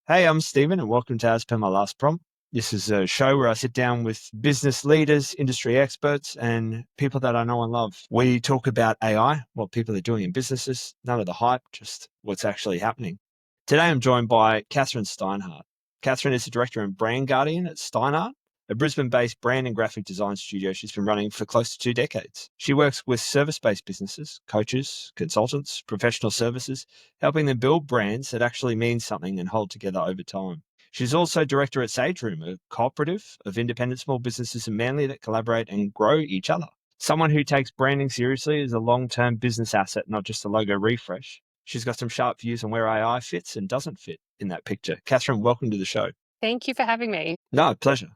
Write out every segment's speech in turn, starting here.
Hey, I'm Stephen, and welcome to As Per My Last Prompt. This is a show where I sit down with business leaders, industry experts, and people that I know and love. We talk about AI, what people are doing in businesses, none of the hype, just what's actually happening. Today, I'm joined by Kathryn Steinhardt. Kathryn is the director and brand guardian at SteinArt, a Brisbane-based brand and graphic design studio she's been running for close to 2 decades. She works with service-based businesses, coaches, consultants, professional services, helping them build brands that actually mean something and hold together over time. She's also director at Sage Room, a cooperative of independent small businesses in Manly that collaborate and grow each other. Someone who takes branding seriously as a long-term business asset, not just a logo refresh. She's got some sharp views on where AI fits and doesn't fit in that picture. Kathryn, welcome to the show. Thank you for having me. No, pleasure.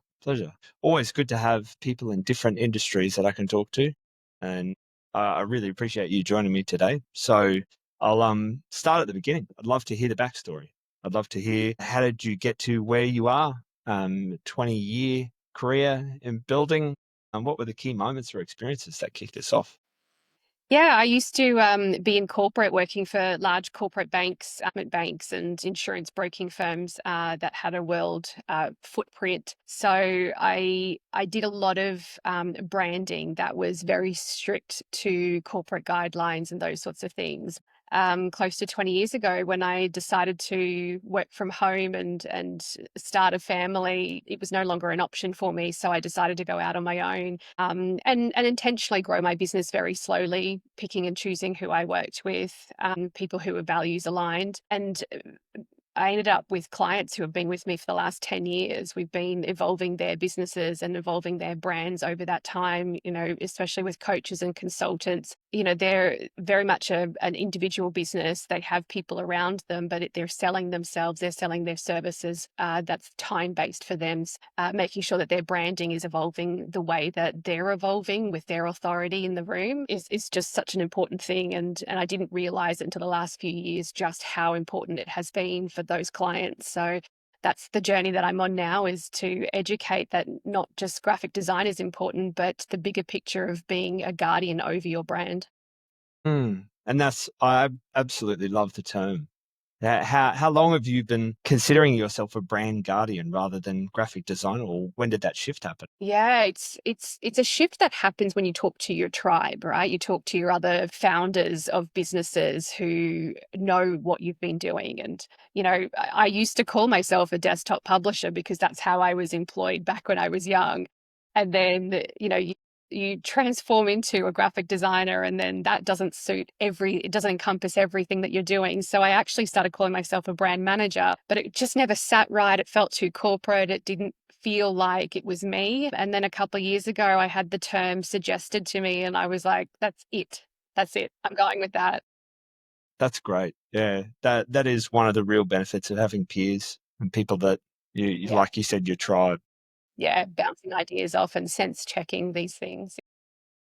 Always good to have people in different industries that I can talk to. And I really appreciate you joining me today. So I'll start at the beginning. I'd love to hear the backstory. I'd love to hear, how did you get to where you are, 20-year career in building, and what were the key moments or experiences that kicked us off? Yeah, I used to be in corporate, working for large corporate banks, banks and insurance broking firms that had a world footprint. So I did a lot of branding that was very strict to corporate guidelines and those sorts of things. Close to 20 years ago, when I decided to work from home and start a family, it was no longer an option for me. So I decided to go out on my own and intentionally grow my business very slowly, picking and choosing who I worked with, people who were values aligned. And I ended up with clients who have been with me for the last 10 years. We've been evolving their businesses and evolving their brands over that time, especially with coaches and consultants. They're very much an individual business. They have people around them, but they're selling themselves, they're selling their services. That's time-based for them, making sure that their branding is evolving the way that they're evolving with their authority in the room is just such an important thing. And I didn't realize until the last few years just how important it has been for those clients. So that's the journey that I'm on now, is to educate that not just graphic design is important, but the bigger picture of being a guardian over your brand. And I absolutely love the term. How long have you been considering yourself a brand guardian rather than graphic designer, or when did that shift happen? Yeah, it's a shift that happens when you talk to your tribe, right? You talk to your other founders of businesses who know what you've been doing. And, I used to call myself a desktop publisher because that's how I was employed back when I was young. And then, you transform into a graphic designer, and then that doesn't it doesn't encompass everything that you're doing. So I actually started calling myself a brand manager, but it just never sat right. It felt too corporate. It didn't feel like it was me. And then a couple of years ago, I had the term suggested to me, and I was like, that's it. I'm going with that. That's great. Yeah, that is one of the real benefits of having peers and people that you Yeah. like you said, your tribe. Yeah. Bouncing ideas off and sense checking these things.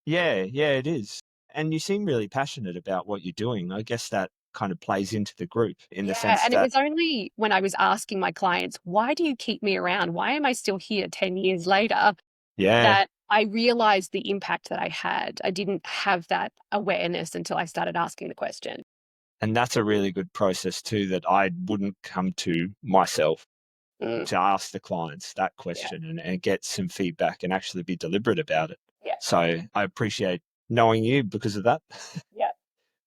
Yeah, it is. And you seem really passionate about what you're doing. I guess that kind of plays into the group in the Yeah, sense and it that, was only when I was asking my clients, why do you keep me around? Why am I still here 10 years later? yeah, That I realized the impact that I had. I didn't have that awareness until I started asking the question. and that's a really good process too, that I wouldn't come to myself Mm, to ask the clients that yeah, question and get some feedback and actually be deliberate about it. yeah, So I appreciate knowing you because of that. yeah,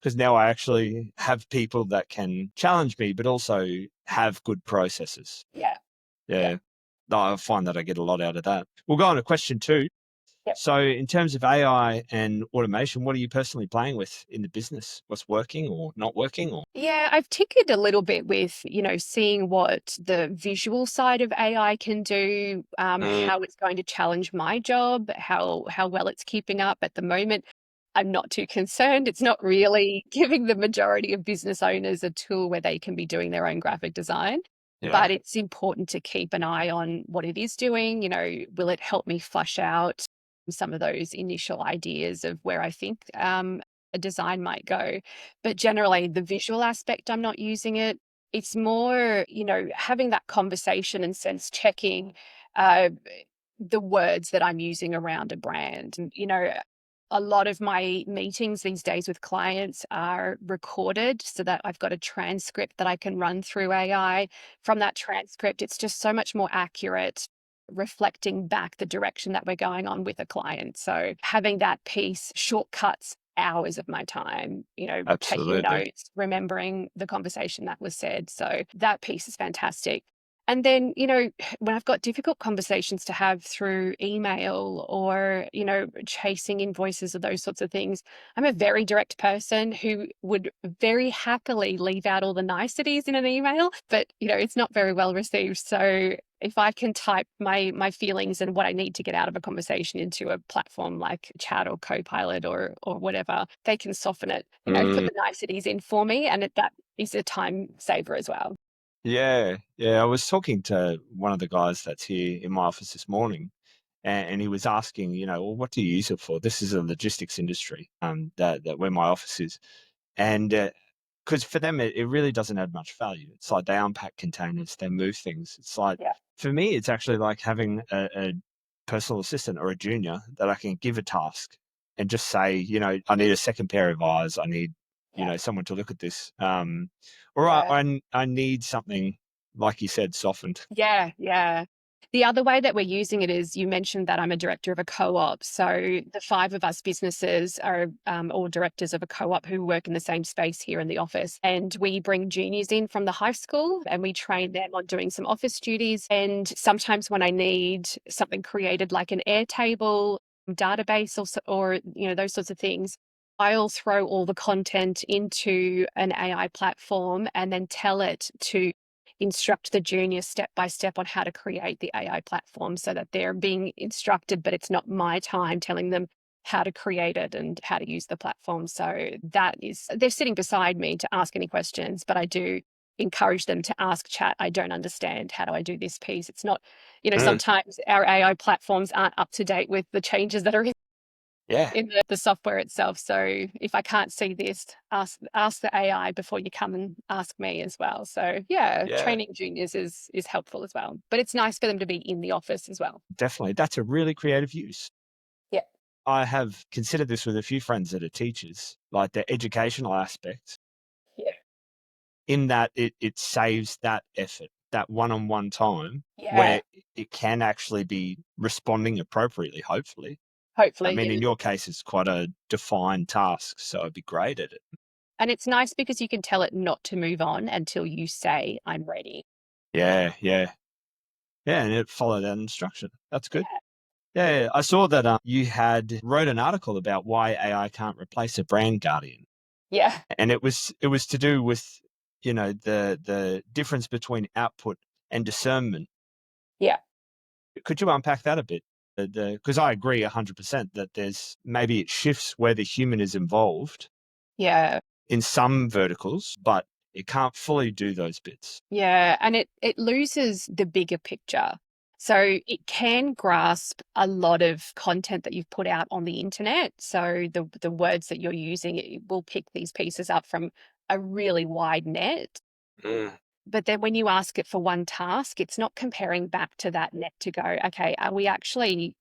Because now I actually have people that can challenge me, but also have good processes. yeah, yeah, Yeah. No, I find that I get a lot out of that. We'll go on to question 2. yeah. So in terms of AI and automation, what are you personally playing with in the business? What's working or not working? Or Yeah, I've tinkered a little bit with, seeing what the visual side of AI can do, how it's going to challenge my job, how well it's keeping up at the moment. I'm not too concerned. It's not really giving the majority of business owners a tool where they can be doing their own graphic design. yeah, But it's important to keep an eye on what it is doing. Will it help me flush out some of those initial ideas of where I think a design might go? But generally, the visual aspect, I'm not using it. It's more, having that conversation and sense checking uh, the words that I'm using around a brand. And, a lot of my meetings these days with clients are recorded so that I've got a transcript that I can run through AI. From that transcript, it's just so much more accurate, reflecting back the direction that we're going on with a client. So having that piece shortcuts hours of my time, taking Absolutely. notes, remembering the conversation that was said. So that piece is fantastic. And then, when I've got difficult conversations to have through email or, chasing invoices or those sorts of things, I'm a very direct person who would very happily leave out all the niceties in an email, but, it's not very well received. So if I can type my feelings and what I need to get out of a conversation into a platform like Chat or Copilot or whatever, they can soften it, put Mm. the niceties in for me, and that is a time saver as well. Yeah, yeah. I was talking to one of the guys that's here in my office this morning, and he was asking, well, what do you use it for? This is a logistics industry, that where my office is, and because for them it really doesn't add much value. It's like they unpack containers, they move things. It's like Yeah, for me, it's actually like having a personal assistant or a junior that I can give a task and just say, I need a second pair of eyes. I need, yeah, someone to look at this. Or yeah. I need something, like you said, softened. Yeah, yeah. The other way that we're using it is, you mentioned that I'm a director of a co-op. So the five of us businesses are all directors of a co-op who work in the same space here in the office. And we bring juniors in from the high school and we train them on doing some office duties. And sometimes when I need something created like an Airtable database or those sorts of things, I'll throw all the content into an AI platform and then tell it to instruct the junior step by step on how to create the AI platform so that they're being instructed, but it's not my time telling them how to create it and how to use the platform. So they're sitting beside me to ask any questions, but I do encourage them to ask chat. I don't understand. How do I do this piece? It's not, Mm, sometimes our AI platforms aren't up to date with the changes that are yeah, in the software itself. So if I can't see this, ask the AI before you come and ask me as well. So yeah, yeah, training juniors is helpful as well. But it's nice for them to be in the office as well. definitely. That's a really creative use. Yeah. I have considered this with a few friends that are teachers, like the educational aspect, Yeah. in that it saves that effort, that one-on-one time Yeah. where it can actually be responding appropriately, hopefully. I Hopefully, mean, in yeah. your case, it's quite a defined task, so it'd be great at it. And it's nice because you can tell it not to move on until you say I'm ready. Yeah, yeah, yeah, and it followed that instruction. That's good. Yeah. Yeah, Yeah. yeah. I saw that you had wrote an article about why AI can't replace a brand guardian, Yeah. and it was to do with the difference between output and discernment. Yeah. Could you unpack that a bit? Because I agree 100% that there's maybe it shifts where the human is involved Yeah. in some verticals, but it can't fully do those bits. Yeah, and it loses the bigger picture. So it can grasp a lot of content that you've put out on the internet. So the words that you're using, it will pick these pieces up from a really wide net. Mm, But then when you ask it for one task, it's not comparing back to that net to go, okay, are we saying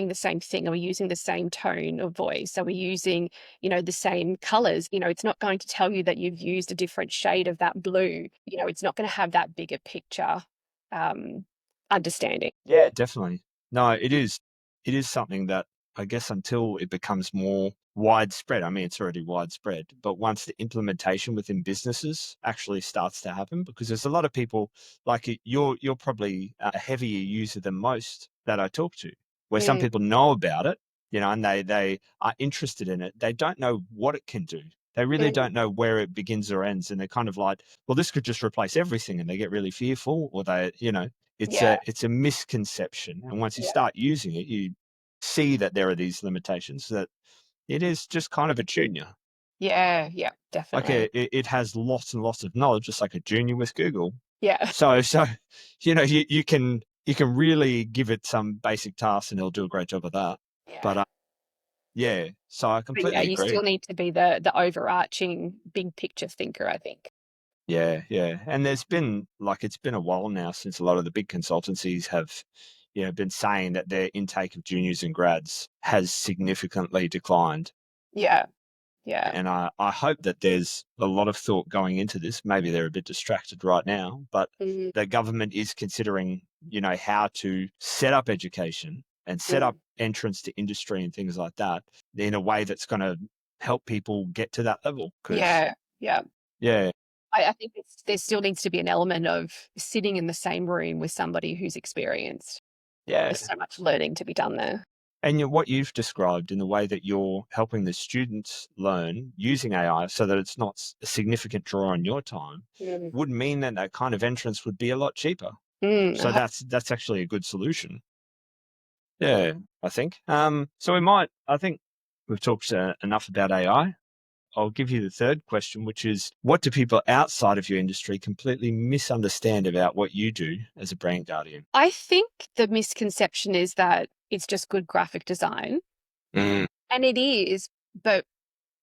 the same thing? Are we using the same tone of voice? Are we using, the same colors? It's not going to tell you that you've used a different shade of that blue. It's not going to have that bigger picture um, understanding. yeah, definitely. No, it is. It is something that I guess until it becomes more widespread, I mean, it's already widespread, but once the implementation within businesses actually starts to happen, because there's a lot of people like you're probably a heavier user than most that I talk to, where some Mm, people know about it, and they are interested in it. They don't know what it can do. They really mm, don't know where it begins or ends, and they're kind of like, well, this could just replace everything, and they get really fearful, or yeah, it's a misconception, and once you yeah, start using it, you see that there are these limitations, that it is just kind of a junior. yeah, yeah, Like, definitely. it has lots and lots of knowledge, just like a junior with Google. Yeah, So, you can really give it some basic tasks, and it'll do a great job of that. yeah. But, yeah, so I But yeah, completely you still agree. need to be the overarching big picture thinker, I think. Yeah, yeah. And there's been it's been a while now since a lot of the big consultancies have, been saying that their intake of juniors and grads has significantly declined. Yeah. Yeah. And I hope that there's a lot of thought going into this. Maybe they're a bit distracted right now, but Mm, the government is considering, how to set up education and set mm. up entrance to industry and things like that in a way that's going to help people get to that level. Because, Yeah. Yeah. yeah, I think there still needs to be an element of sitting in the same room with somebody who's experienced. yeah. There's so much learning to be done there. And what you've described in the way that you're helping the students learn using AI so that it's not a significant draw on your time Mm. would mean that that kind of entrance would be a lot cheaper. Mm. So that's actually a good solution. Yeah, I think. I think we've talked enough about AI. I'll give you the third question, which is what do people outside of your industry completely misunderstand about what you do as a brand guardian? I think the misconception is that it's just good graphic design, Mm, and it is, but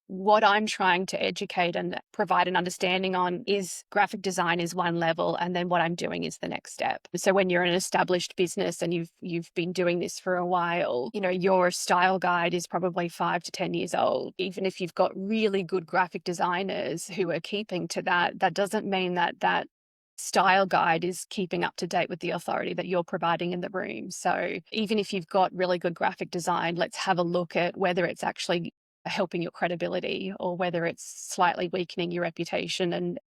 what I'm trying to educate and provide an understanding on is graphic design is one level, and then what I'm doing is the next step. So when you're an established business and you've been doing this for a while, your style guide is probably 5 to 10 years old. Even if you've got really good graphic designers who are keeping to that, that doesn't mean that that style guide is keeping up to date with the authority that you're providing in the room. So even if you've got really good graphic design, let's have a look at whether it's actually helping your credibility or whether it's slightly weakening your reputation and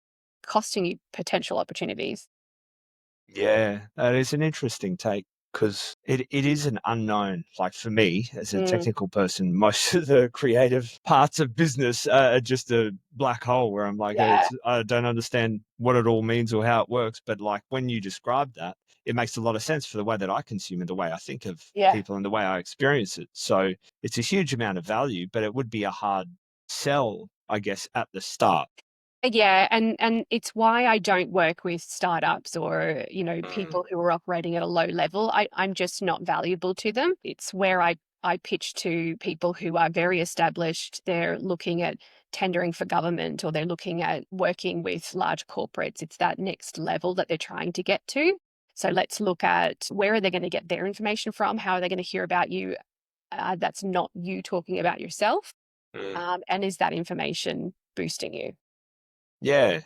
costing you potential opportunities. yeah, that is an interesting take because it is an unknown. Like for me, as a Mm, technical person, most of the creative parts of business are just a black hole where I'm like, yeah, I don't understand what it all means or how it works. But like when you describe that, it makes a lot of sense for the way that I consume and the way I think of yeah. people and the way I experience it. So it's a huge amount of value, but it would be a hard sell, I guess, at the start. Yeah, and it's why I don't work with startups or, Mm, people who are operating at a low level. I'm just not valuable to them. It's where I pitch to people who are very established. They're looking at tendering for government or they're looking at working with large corporates. It's that next level that they're trying to get to. So let's look at where are they going to get their information from? How are they going to hear about you? That's not you talking about yourself. mm. And is that information boosting you? Yeah.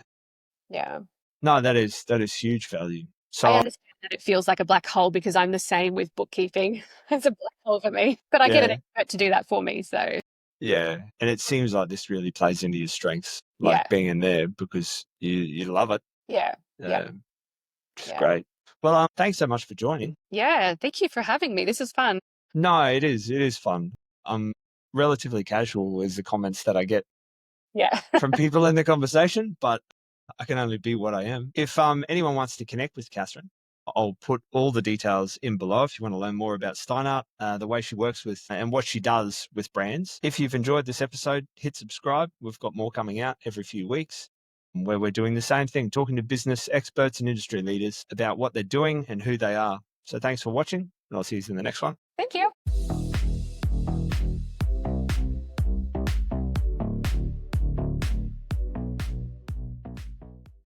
Yeah. No, that is huge value. I So understand that it feels like a black hole because I'm the same with bookkeeping. It's a black hole for me, but I get an yeah, expert to do that for me. So yeah, and it seems like this really plays into your strengths, like yeah, being in there because you love it, yeah, yeah, which is yeah, great. Well, thanks so much for joining. yeah. Thank you for having me. This is fun. No, it is fun. I'm relatively casual with the comments that I get Yeah. from people in the conversation, but I can only be what I am. If anyone wants to connect with Kathryn, I'll put all the details in below if you want to learn more about SteinArt, the way she works with and what she does with brands. If you've enjoyed this episode, hit subscribe. We've got more coming out every few weeks where we're doing the same thing, talking to business experts and industry leaders about what they're doing and who they are. So thanks for watching, and I'll see you in the next one. Thank you.